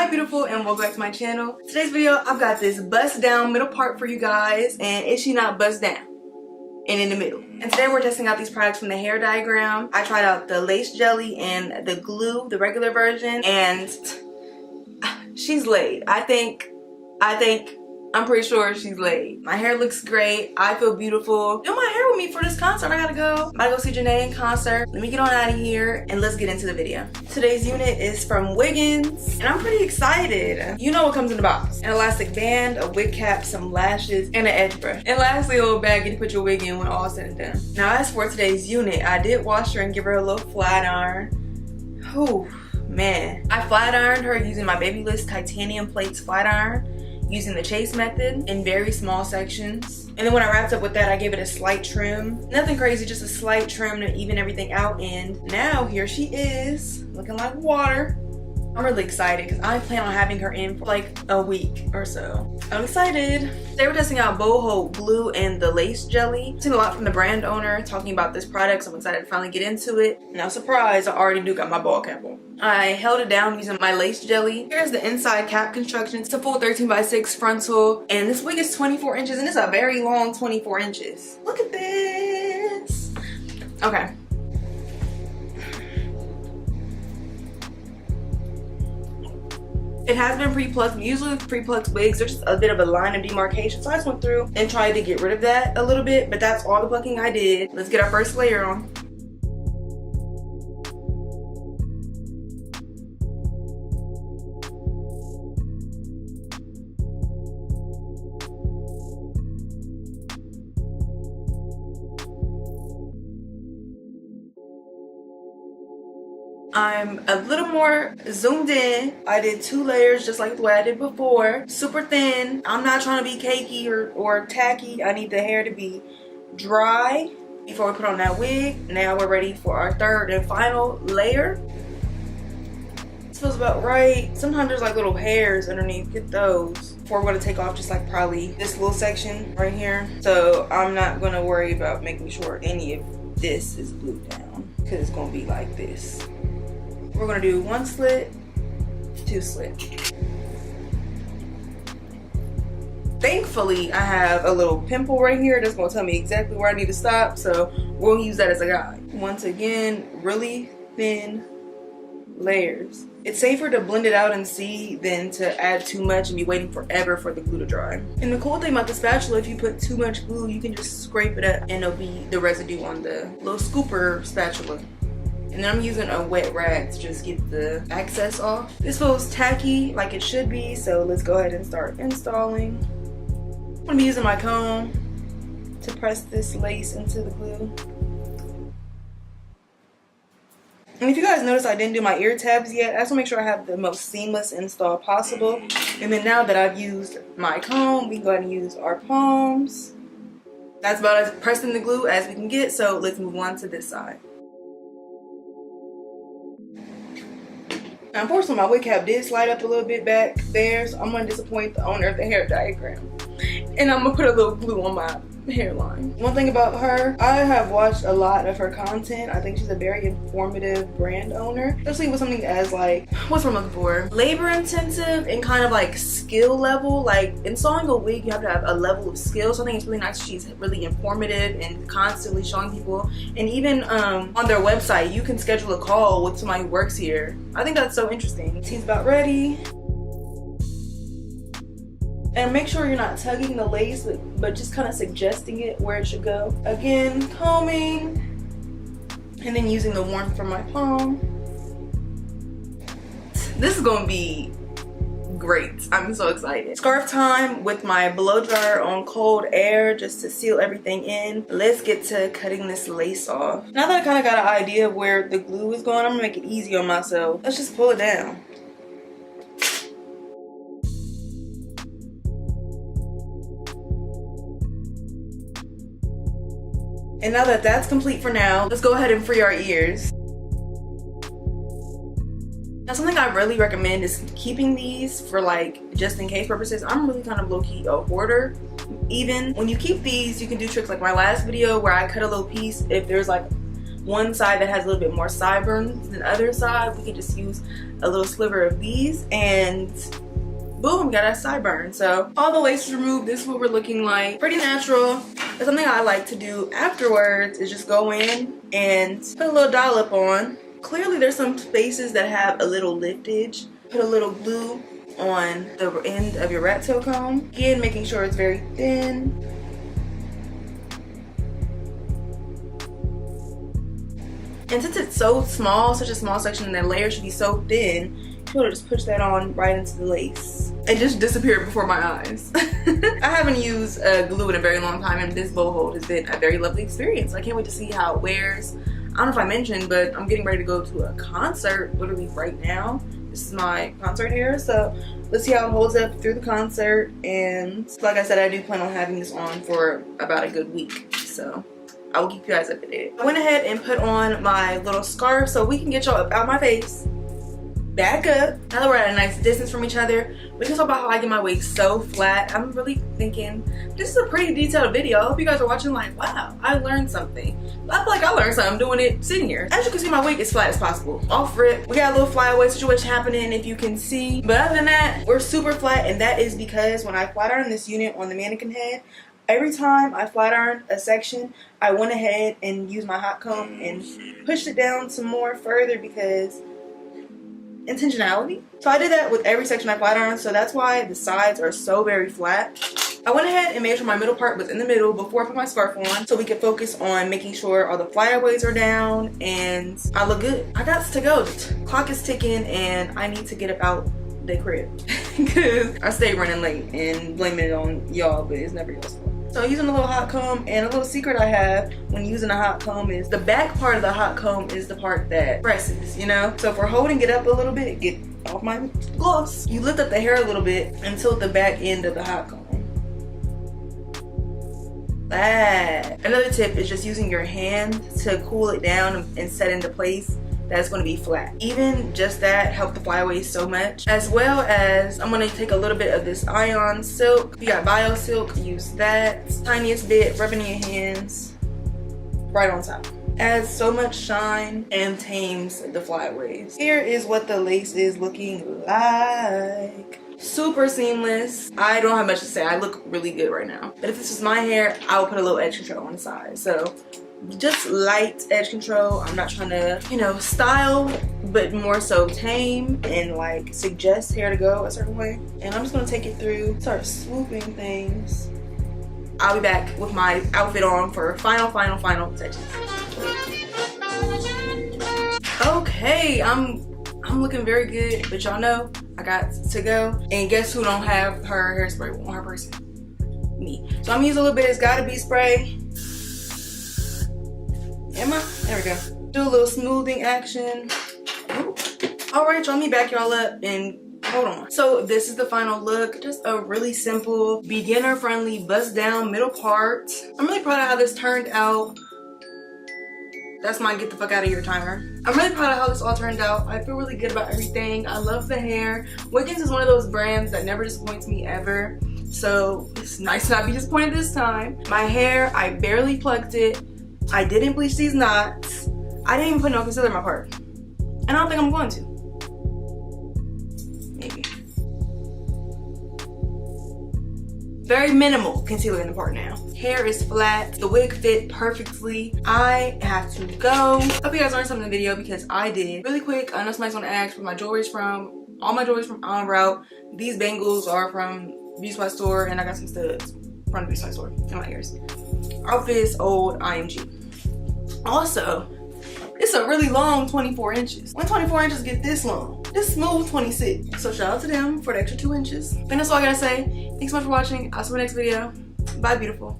Hi beautiful, and welcome back to my channel. Today's video, I've got this bust down middle part for you guys, and is she not bust down and in the middle? And today we're testing out these products from the hair diagram. I tried out the lace jelly and the glue, the regular version, and she's laid. I'm pretty sure she's laid. My hair looks great. I feel beautiful. Do my hair with me for this concert. I gotta go. I'm about to go see Janae in concert. Let me get on out of here and let's get into the video. Today's unit is from Wiggins, and I'm pretty excited. You know what comes in the box. An elastic band, a wig cap, some lashes, and an edge brush. And lastly, a little baggie to put your wig in when all is said and done. Now as for today's unit, I did wash her and give her a little flat iron. Whew, man. I flat ironed her using my Babyliss titanium plates flat iron, using the chase method in very small sections. And then when I wrapped up with that, I gave it a slight trim. Nothing crazy, just a slight trim to even everything out. And now here she is, looking like water. I'm really excited because I plan on having her in for like a week or so. I'm excited. They were testing out boho glue and the lace jelly. I've seen a lot from the brand owner talking about this product, so I'm excited to finally get into it. Now surprise, I already do got my ball cap on. I held it down using my lace jelly. Here's the inside cap construction. It's a full 13x6 frontal, and this wig is 24 inches, and it's a very long 24 inches. Look at this. Okay. It has been pre-plucked. Usually with pre-plucked wigs, there's just a bit of a line of demarcation. So I just went through and tried to get rid of that a little bit, but that's all the plucking I did. Let's get our first layer on. I'm a little more zoomed in. I did 2 layers just like the way I did before. Super thin. I'm not trying to be cakey or tacky. I need the hair to be dry before we put on that wig. Now we're ready for our third and final layer. This feels about right. Sometimes there's like little hairs underneath. Get those. Before we're gonna take off just like probably this little section right here. So I'm not gonna worry about making sure any of this is glued down because it's gonna be like this. We're gonna do 1 slit, 2 slit. Thankfully, I have a little pimple right here that's gonna tell me exactly where I need to stop, so we'll use that as a guide. Once again, really thin layers. It's safer to blend it out and see than to add too much and be waiting forever for the glue to dry. And the cool thing about the spatula, if you put too much glue, you can just scrape it up and it'll be the residue on the little scooper spatula. And then I'm using a wet rag to just get the excess off. This feels tacky like it should be, so let's go ahead and start installing. I'm gonna be using my comb to press this lace into the glue. And if you guys notice, I didn't do my ear tabs yet. I just wanna make sure I have the most seamless install possible. And then now that I've used my comb, we can go ahead and use our palms. That's about as pressing the glue as we can get, so let's move on to this side. Now, unfortunately, my wig cap did slide up a little bit back there, so I'm gonna disappoint the owner of the hair diagram. And I'm gonna put a little glue on my hairline. One thing about her, I have watched a lot of her content. I think she's a very informative brand owner, especially with something as like, what's I'm looking for? Labor intensive and kind of like skill level. Like installing a wig, you have to have a level of skill. So I think it's really nice. She's really informative and constantly showing people. And even on their website, you can schedule a call with somebody who works here. I think that's so interesting. She's about ready. And make sure you're not tugging the lace, but just kind of suggesting it where it should go. Again, combing, and then using the warmth from my palm. This is gonna be great. I'm so excited. Scarf time with my blow dryer on cold air just to seal everything in. Let's get to cutting this lace off. Now that I kind of got an idea of where the glue is going, I'm gonna make it easy on myself. Let's just pull it down. And now that that's complete for now, let's go ahead and free our ears. Now something I really recommend is keeping these for like just in case purposes. I'm really kind of low-key a hoarder. Even when you keep these, you can do tricks like my last video where I cut a little piece. If there's like one side that has a little bit more sideburns than the other side, we can just use a little sliver of these and boom, got a sideburn. So all the laces removed, this is what we're looking like. Pretty natural. But something I like to do afterwards is just go in and put a little dollop on. Clearly there's some spaces that have a little liftage. Put a little glue on the end of your rat tail comb. Again, making sure it's very thin. And since it's so small, such a small section, and that layer should be so thin, you want to just push that on right into the lace. It just disappeared before my eyes. I haven't used glue in a very long time, and this bow hold has been a very lovely experience. I can't wait to see how it wears. I don't know if I mentioned, but I'm getting ready to go to a concert literally right now. This is my concert hair, so let's see how it holds up through the concert. And like I said, I do plan on having this on for about a good week, so I will keep you guys updated. I went ahead and put on my little scarf so we can get y'all up out my face. Back up. Now that we're at a nice distance from each other, we can talk about how I get my wig so flat. I'm really thinking this is a pretty detailed video. I hope you guys are watching like, wow, I learned something. I feel like I learned something doing it sitting here. As you can see, my wig is flat as possible. Off rip. We got a little flyaway situation happening if you can see. But other than that, we're super flat, and that is because when I flat iron this unit on the mannequin head, every time I flat ironed a section, I went ahead and used my hot comb and pushed it down some more further because intentionality. So I did that with every section I flat ironed, so that's why the sides are so very flat. I went ahead and made sure my middle part was in the middle before I put my scarf on so we could focus on making sure all the flyaways are down and I look good. I got to go. The clock is ticking and I need to get about the crib because I stay running late and blaming it on y'all, but it's never y'all's fault. So using a little hot comb, and a little secret I have when using a hot comb is the back part of the hot comb is the part that presses, you know? So if we're holding it up a little bit, get off my gloss. You lift up the hair a little bit and tilt the back end of the hot comb. That. Another tip is just using your hand to cool it down and set into place. That's going to be flat. Even just that helped the flyaways so much. As well as I'm going to take a little bit of this ion silk. If you got bio silk, use that. Tiniest bit, rub it in your hands right on top. Adds so much shine and tames the flyaways. Here is what the lace is looking like. Super seamless. I don't have much to say. I look really good right now. But if this is my hair, I will put a little edge control on the side. So just light edge control. I'm not trying to, you know, style, but more so tame and like suggest hair to go a certain way. And I'm just gonna take it through, start swooping things. I'll be back with my outfit on for final touches. Okay, I'm looking very good, but y'all know I got to go. And guess who don't have her hairspray on her person? Me. So I'm gonna use a little bit of It's Gotta Be spray. There we go. Do a little smoothing action. All right, y'all, me back y'all up and hold on. So this is the final look. Just a really simple, beginner friendly, bust down middle part. I'm really proud of how this turned out. That's my get the fuck out of here timer. I'm really proud of how this all turned out. I feel really good about everything. I love the hair. Wiggins is one of those brands that never disappoints me ever. So it's nice to not be disappointed this time. My hair, I barely plucked it. I didn't bleach these knots. I didn't even put no concealer in my part. And I don't think I'm going to. Maybe. Very minimal concealer in the part now. Hair is flat. The wig fit perfectly. I have to go. Hope you guys learned something in the video because I did. Really quick, I know somebody's gonna ask where my jewelry's from. All my jewelry's from On Route. These bangles are from Beauty Supply Store, and I got some studs from the Beauty Supply Store in my ears. Outfit is old IMG. Also, it's a really long 24 inches. When 24 inches get this long, this smooth 26. So shout out to them for the extra 2 inches. And that's all I gotta say. Thanks so much for watching. I'll see you in the next video. Bye, beautiful.